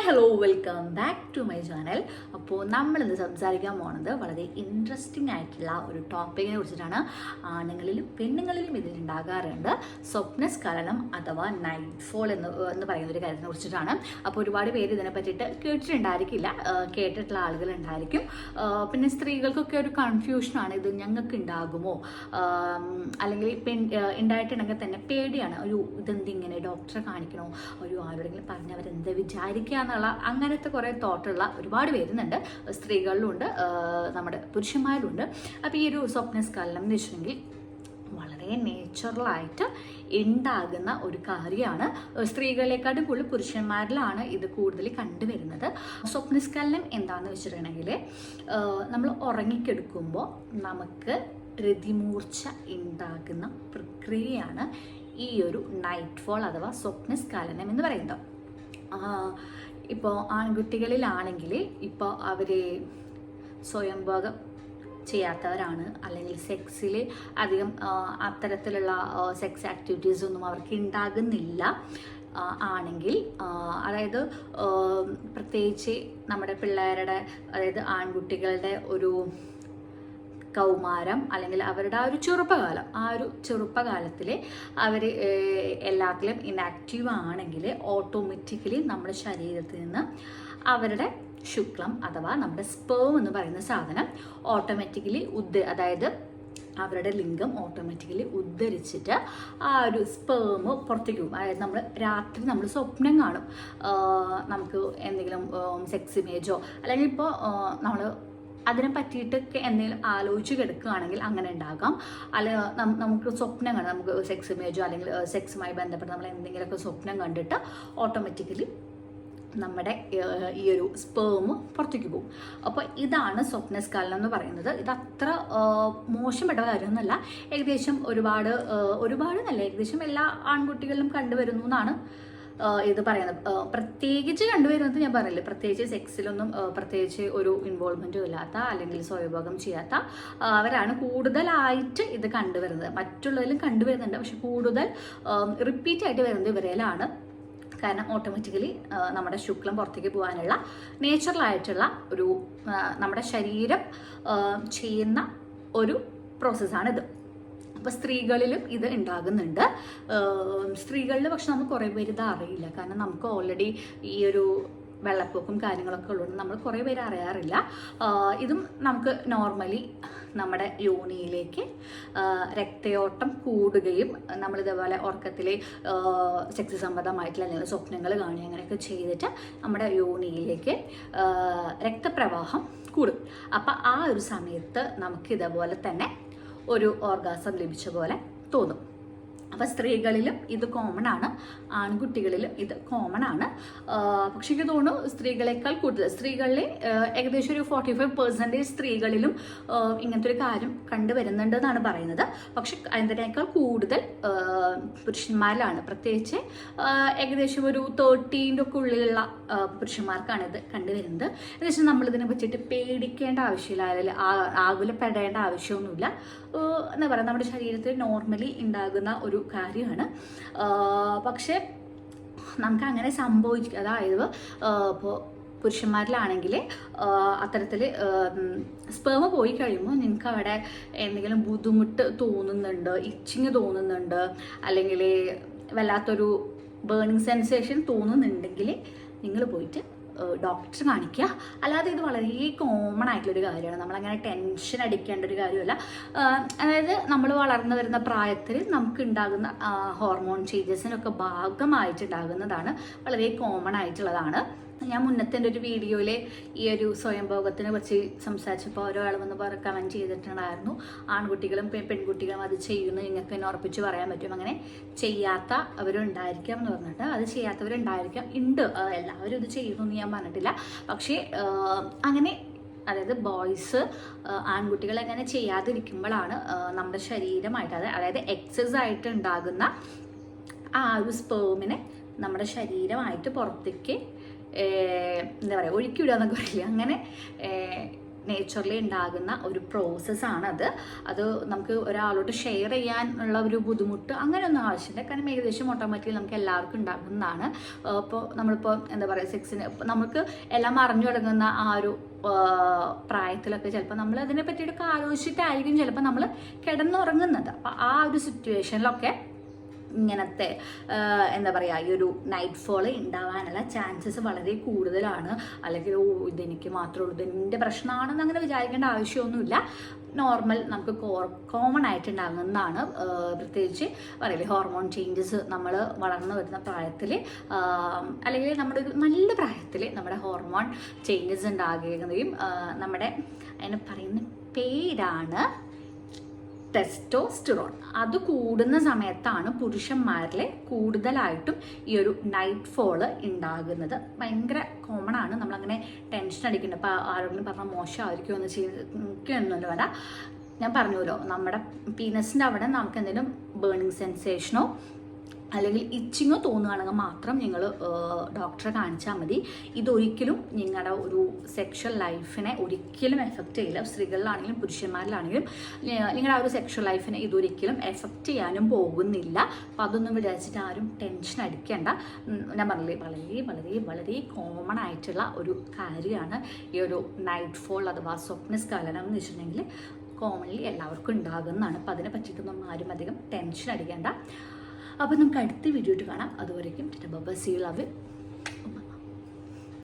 Hello welcome back to my channel. അപ്പോൾ നമ്മളിന്ന് സംസാരിക്കാൻ പോകുന്നത് വളരെ ഇൻട്രസ്റ്റിംഗ് ആയിട്ടുള്ള ഒരു ടോപ്പിക്കിനെ കുറിച്ചിട്ടാണ്. ആണുങ്ങളിലും പെണ്ണുങ്ങളിലും ഇതിലുണ്ടാകാറുണ്ട് സ്വപ്നസ്ഖലനം അഥവാ നൈറ്റ് ഫോൾ എന്ന് പറയുന്ന ഒരു കാര്യത്തിനെ കുറിച്ചിട്ടാണ്. അപ്പോൾ ഒരുപാട് പേര് ഇതിനെ പറ്റിയിട്ട് കേട്ടിട്ടുണ്ടായിരിക്കില്ല, കേട്ടിട്ടുള്ള ആളുകളുണ്ടായിരിക്കും. പിന്നെ സ്ത്രീകൾക്കൊക്കെ ഒരു കൺഫ്യൂഷനാണ്, ഇത് ഞങ്ങൾക്ക് ഉണ്ടാകുമോ, അല്ലെങ്കിൽ ഉണ്ടായിട്ടുണ്ടെങ്കിൽ തന്നെ പേടിയാണ്. ഇതെന്തിങ്ങനെ ഡോക്ടറെ കാണിക്കണോ, ആരോടെങ്കിലും പറഞ്ഞവരെന്ത് വിചാരിക്കുക എന്നുള്ള അങ്ങനത്തെ കുറേ തോട്ടുള്ള ഒരുപാട് വരുന്നുണ്ട്. സ്ത്രീകളിലും ഉണ്ട്, നമ്മുടെ പുരുഷന്മാരിലും ഉണ്ട്. അപ്പോൾ ഈ ഒരു സ്വപ്നസ്ഖലനം എന്ന് വെച്ചിട്ടുണ്ടെങ്കിൽ വളരെ നേച്ചുറലായിട്ട് ഉണ്ടാകുന്ന ഒരു കാര്യമാണ്. സ്ത്രീകളെക്കാട്ടും കൂടുതൽ പുരുഷന്മാരിലാണ് ഇത് കൂടുതൽ കണ്ടുവരുന്നത്. സ്വപ്നസ്ഖലനം എന്താണെന്ന് വെച്ചിട്ടുണ്ടെങ്കിൽ നമ്മൾ ഉറങ്ങിക്കെടുക്കുമ്പോൾ നമുക്ക് രതിമൂർച്ച ഉണ്ടാകുന്ന പ്രക്രിയയാണ് ഈ ഒരു നൈറ്റ് ഫോൾ അഥവാ സ്വപ്നസ്ഖലനം എന്ന് പറയുന്നത്. ഇപ്പോൾ ആൺകുട്ടികളിലാണെങ്കിൽ ഇപ്പോൾ അവർ സ്വയംഭോഗം ചെയ്യാത്തവരാണ്, അല്ലെങ്കിൽ സെക്സിൽ അധികം അത്തരത്തിലുള്ള സെക്സ് ആക്ടിവിറ്റീസ് ഒന്നും അവർക്ക് ഉണ്ടാകുന്നില്ല ആണെങ്കിൽ, അതായത് പ്രത്യേകിച്ച് നമ്മുടെ പിള്ളേരുടെ, അതായത് ആൺകുട്ടികളുടെ ഒരു കൗമാരം അല്ലെങ്കിൽ അവരുടെ ആ ഒരു ചെറുപ്പകാലത്തിൽ അവർ എല്ലാത്തിലും ഇനാക്റ്റീവ് ആണെങ്കിൽ ഓട്ടോമാറ്റിക്കലി നമ്മുടെ ശരീരത്തിൽ നിന്ന് അവരുടെ ശുക്ലം അഥവാ നമ്മുടെ സ്പേം എന്ന് പറയുന്ന സാധനം ഓട്ടോമാറ്റിക്കലി അതായത് അവരുടെ ലിംഗം ഓട്ടോമാറ്റിക്കലി ഉദ്ധരിച്ചിട്ട് ആ ഒരു സ്പേം പുറത്തേക്ക് പോകും. അതായത് രാത്രി നമ്മൾ സ്വപ്നം കാണും, നമുക്ക് എന്തെങ്കിലും സെക്സ് ഇമേജോ അല്ലെങ്കിൽ ഇപ്പോൾ നമ്മൾ അതിനെ പറ്റിയിട്ടൊക്കെ എന്തെങ്കിലും ആലോചിച്ച് കിടക്കുകയാണെങ്കിൽ അങ്ങനെ ഉണ്ടാകാം. അല്ല നമുക്ക് സ്വപ്നം കാണാം, നമുക്ക് സെക്സ് ഇമേജോ അല്ലെങ്കിൽ സെക്സുമായി ബന്ധപ്പെട്ട് നമ്മൾ എന്തെങ്കിലുമൊക്കെ സ്വപ്നം കണ്ടിട്ട് ഓട്ടോമാറ്റിക്കലി നമ്മുടെ ഈ ഒരു സ്പേം പുറത്തേക്ക് പോകും. അപ്പോൾ ഇതാണ് സ്വപ്നസ്ഖലനം എന്ന് പറയുന്നത്. ഇത് അത്ര മോശപ്പെട്ട കാര്യമൊന്നുമല്ല. ഏകദേശം ഏകദേശം എല്ലാ ആൺകുട്ടികളിലും കണ്ടുവരുന്നു എന്നാണ് ഇത് പറയുന്നത്. പ്രത്യേകിച്ച് കണ്ടുവരുന്നത് ഞാൻ പറഞ്ഞില്ലേ, പ്രത്യേകിച്ച് സെക്സിലൊന്നും പ്രത്യേകിച്ച് ഒരു ഇൻവോൾവ്മെൻറ്റും ഇല്ലാത്ത അല്ലെങ്കിൽ സ്വയംഭോഗം ചെയ്യാത്ത അവരാണ് കൂടുതലായിട്ട് ഇത് കണ്ടുവരുന്നത്. മറ്റുള്ളതിലും കണ്ടുവരുന്നുണ്ട്, പക്ഷെ കൂടുതൽ റിപ്പീറ്റ് ആയിട്ട് വരുന്നത് ഇവരിലാണ്. കാരണം ഓട്ടോമാറ്റിക്കലി നമ്മുടെ ശുക്ലം പുറത്തേക്ക് പോകാനുള്ള നേച്ചുറലായിട്ടുള്ള ഒരു നമ്മുടെ ശരീരം ചെയ്യുന്ന ഒരു പ്രോസസ്സാണിത്. അപ്പോൾ സ്ത്രീകളിലും ഇത് ഉണ്ടാകുന്നുണ്ട്. സ്ത്രീകളിൽ പക്ഷെ നമുക്ക് കുറേ പേര് ഇത് അറിയില്ല. കാരണം നമുക്ക് ഓൾറെഡി ഈ ഒരു വെള്ളപ്പൊക്കും കാര്യങ്ങളൊക്കെ ഉള്ളതുകൊണ്ട് നമ്മൾ കുറേ പേര് അറിയാറില്ല. ഇതും നമുക്ക് നോർമലി നമ്മുടെ യോനിയിലേക്ക് രക്തയോട്ടം കൂടുകയും നമ്മളിതേപോലെ ഉറക്കത്തിൽ സെക്സ് സംബന്ധമായിട്ടുള്ള അല്ലെങ്കിൽ സ്വപ്നങ്ങൾ കാണുക അങ്ങനെയൊക്കെ ചെയ്തിട്ട് നമ്മുടെ യോനിയിലേക്ക് രക്തപ്രവാഹം കൂടും. അപ്പം ആ ഒരു സമയത്ത് നമുക്കിതേപോലെ തന്നെ ഒരു ഓർഗാസം ലഭിച്ച പോലെ തോന്നും. അപ്പോൾ സ്ത്രീകളിലും ഇത് കോമൺ ആണ്, ആൺകുട്ടികളിലും ഇത് കോമൺ ആണ്. പക്ഷേ എനിക്ക് തോന്നുന്നു സ്ത്രീകളെക്കാൾ കൂടുതൽ സ്ത്രീകളിൽ ഏകദേശം ഒരു 45% സ്ത്രീകളിലും ഇങ്ങനത്തെ ഒരു കാര്യം കണ്ടുവരുന്നുണ്ട് എന്നാണ് പറയുന്നത്. പക്ഷെ അതിനേക്കാൾ കൂടുതൽ പുരുഷന്മാരിലാണ്. പ്രത്യേകിച്ച് ഏകദേശം ഒരു 30 ഒക്കെ ഉള്ളിലുള്ള പുരുഷന്മാർക്കാണ് ഇത് കണ്ടുവരുന്നത്. ഏകദേശം നമ്മളിതിനെ പറ്റിയിട്ട് പേടിക്കേണ്ട ആവശ്യമില്ല, അല്ലെങ്കിൽ ആകുലപ്പെടേണ്ട ആവശ്യമൊന്നുമില്ല. എന്താ പറയുക, നമ്മുടെ ശരീരത്തിൽ നോർമലി ഉണ്ടാകുന്ന ഒരു കാര്യമാണ്. പക്ഷെ നമുക്ക് അങ്ങനെ സംഭവിക്കുക, അതായത് ഇപ്പോൾ പുരുഷന്മാരിലാണെങ്കിൽ അത്തരത്തിൽ സ്പേം പോയി കഴിയുമ്പോൾ നിങ്ങൾക്ക് അവിടെ എന്തെങ്കിലും ബുദ്ധിമുട്ട് തോന്നുന്നുണ്ട്, ഇച്ചിങ് തോന്നുന്നുണ്ട്, അല്ലെങ്കിൽ വല്ലാത്തൊരു ബേണിങ് സെൻസേഷൻ തോന്നുന്നുണ്ടെങ്കിൽ നിങ്ങൾ പോയിട്ട് ഡോക്ടറെ കാണിക്കുക. അല്ലാതെ ഇത് വളരെ കോമൺ ആയിട്ടുള്ളൊരു കാര്യമാണ്, നമ്മളങ്ങനെ ടെൻഷൻ അടിക്കേണ്ട ഒരു കാര്യമല്ല. അതായത് നമ്മൾ വളർന്നു വരുന്ന പ്രായത്തിൽ നമുക്ക് ഉണ്ടാകുന്ന ഹോർമോൺ ചേഞ്ചസിനൊക്കെ ഭാഗമായിട്ടുണ്ടാകുന്നതാണ്, വളരെ കോമൺ ആയിട്ടുള്ളതാണ്. ഞാൻ മുന്നത്തെ എൻ്റെ ഒരു വീഡിയോയിൽ ഈ ഒരു സ്വയംഭോഗത്തിനെ കുറിച്ച് സംസാരിച്ചപ്പോൾ ഓരോ ആൾ വന്ന് കമൻറ്റ് ചെയ്തിട്ടുണ്ടായിരുന്നു, ആൺകുട്ടികളും പെൺകുട്ടികളും അത് ചെയ്യുന്നു, നിങ്ങൾക്ക് എന്നെ ഉറപ്പിച്ച് പറയാൻ പറ്റും, അങ്ങനെ ചെയ്യാത്ത അവരുണ്ടായിരിക്കാം എന്ന് പറഞ്ഞിട്ട്. അത് ചെയ്യാത്തവരുണ്ടായിരിക്കാം, ഉണ്ട്, എല്ലാവരും ഇത് ചെയ്യുന്നു എന്ന് ഞാൻ പറഞ്ഞിട്ടില്ല. പക്ഷേ അങ്ങനെ, അതായത് ബോയ്സ് ആൺകുട്ടികൾ അങ്ങനെ ചെയ്യാതിരിക്കുമ്പോഴാണ് നമ്മുടെ ശരീരമായിട്ട് അതായത് എക്സസ് ആയിട്ട് ഉണ്ടാകുന്ന ആ ഒരു സ്പേമിനെ നമ്മുടെ ശരീരമായിട്ട് പുറത്തേക്ക് എന്താ പറയുക, ഒഴുക്കി വിടുക എന്നൊക്കെ പറയില്ല, അങ്ങനെ നേച്ചറിൽ ഉണ്ടാകുന്ന ഒരു പ്രോസസ്സാണത്. അത് നമുക്ക് ഒരാളോട് ഷെയർ ചെയ്യാനുള്ള ഒരു ബുദ്ധിമുട്ട് അങ്ങനെയൊന്നും ആവശ്യമില്ല. കാരണം ഏകദേശം ഓട്ടോമാറ്റിക്കലി നമുക്ക് എല്ലാവർക്കും ഉണ്ടാകുന്നതാണ്. ഇപ്പോൾ നമ്മളിപ്പോൾ എന്താ പറയുക, സെക്സിന് നമുക്ക് എല്ലാം അറിഞ്ഞു തുടങ്ങുന്ന ആ ഒരു പ്രായത്തിലൊക്കെ ചിലപ്പോൾ നമ്മൾ അതിനെ പറ്റിയിട്ടൊക്കെ ആലോചിച്ചിട്ടായിരിക്കും ചിലപ്പോൾ നമ്മൾ കിടന്നുറങ്ങുന്നത്. അപ്പം ആ ഒരു സിറ്റുവേഷനിലൊക്കെ ഇങ്ങനത്തെ എന്താ പറയുക, ഈ ഒരു നൈറ്റ് ഫോൾ ഉണ്ടാവാനുള്ള ചാൻസസ് വളരെ കൂടുതലാണ്. അല്ലെങ്കിൽ ഇതെനിക്ക് മാത്രമേ ഉള്ളൂ, ഇതെൻ്റെ പ്രശ്നമാണെന്ന് അങ്ങനെ വിചാരിക്കേണ്ട ആവശ്യമൊന്നുമില്ല. നോർമൽ നമുക്ക് കോമൺ ആയിട്ടുണ്ടാകുന്നതാണ്. പ്രത്യേകിച്ച് പറയില്ലേ, ഹോർമോൺ ചേഞ്ചസ് നമ്മൾ വളർന്നു വരുന്ന പ്രായത്തിൽ അല്ലെങ്കിൽ നമ്മുടെ ഒരു നല്ല പ്രായത്തിൽ നമ്മുടെ ഹോർമോൺ ചേഞ്ചസ് ഉണ്ടാകുകയും നമ്മുടെ അതിന് പറയുന്ന പേരാണ് ടെസ്റ്റോസ്റ്റിറോൺ. അത് കൂടുന്ന സമയത്താണ് പുരുഷന്മാരിൽ കൂടുതലായിട്ടും ഈ ഒരു നൈറ്റ് ഫോള് ഉണ്ടാകുന്നത്. ഭയങ്കര കോമൺ ആണ്. നമ്മളങ്ങനെ ടെൻഷൻ അടിക്കുന്നുണ്ട്. അപ്പോൾ ആരോടെങ്കിലും പറഞ്ഞാൽ മോശമായിരിക്കുമോ എന്ന് എനിക്കൊന്നുമില്ല വേണ്ട. ഞാൻ പറഞ്ഞല്ലോ, നമ്മുടെ പീനസിൻ്റെ അവിടെ നമുക്ക് എന്തെങ്കിലും ബേണിങ് സെൻസേഷനോ അല്ലെങ്കിൽ ഇച്ചിങ്ങോ തോന്നുകയാണെങ്കിൽ മാത്രം നിങ്ങൾ ഡോക്ടറെ കാണിച്ചാൽ മതി. ഇതൊരിക്കലും നിങ്ങളുടെ ഒരു സെക്ഷൽ ലൈഫിനെ ഒരിക്കലും എഫക്റ്റ് ചെയ്യില്ല. സ്ത്രീകളിലാണെങ്കിലും പുരുഷന്മാരിലാണെങ്കിലും നിങ്ങളുടെ ആ ഒരു സെക്ഷൽ ലൈഫിനെ ഇതൊരിക്കലും എഫക്റ്റ് ചെയ്യാനും പോകുന്നില്ല. അപ്പോൾ അതൊന്നും വിചാരിച്ചിട്ട് ആരും ടെൻഷൻ അടിക്കേണ്ട. ഞാൻ പറഞ്ഞില്ലേ, വളരെ വളരെ വളരെ കോമൺ ആയിട്ടുള്ള ഒരു കാര്യമാണ് ഈ ഒരു നൈറ്റ് ഫോൾ അഥവാ സ്വപ്നസ്ഖലനം എന്ന് വെച്ചിട്ടുണ്ടെങ്കിൽ. കോമൺലി എല്ലാവർക്കും ഉണ്ടാകുന്നതാണ്. അപ്പോൾ അതിനെ പറ്റിയിട്ടൊന്നും ആരും അധികം ടെൻഷൻ അടിക്കേണ്ട. അപ്പോൾ നമുക്ക് അടുത്ത വീഡിയോ കാണാം. അതുവരേക്കും bye, see you, love U.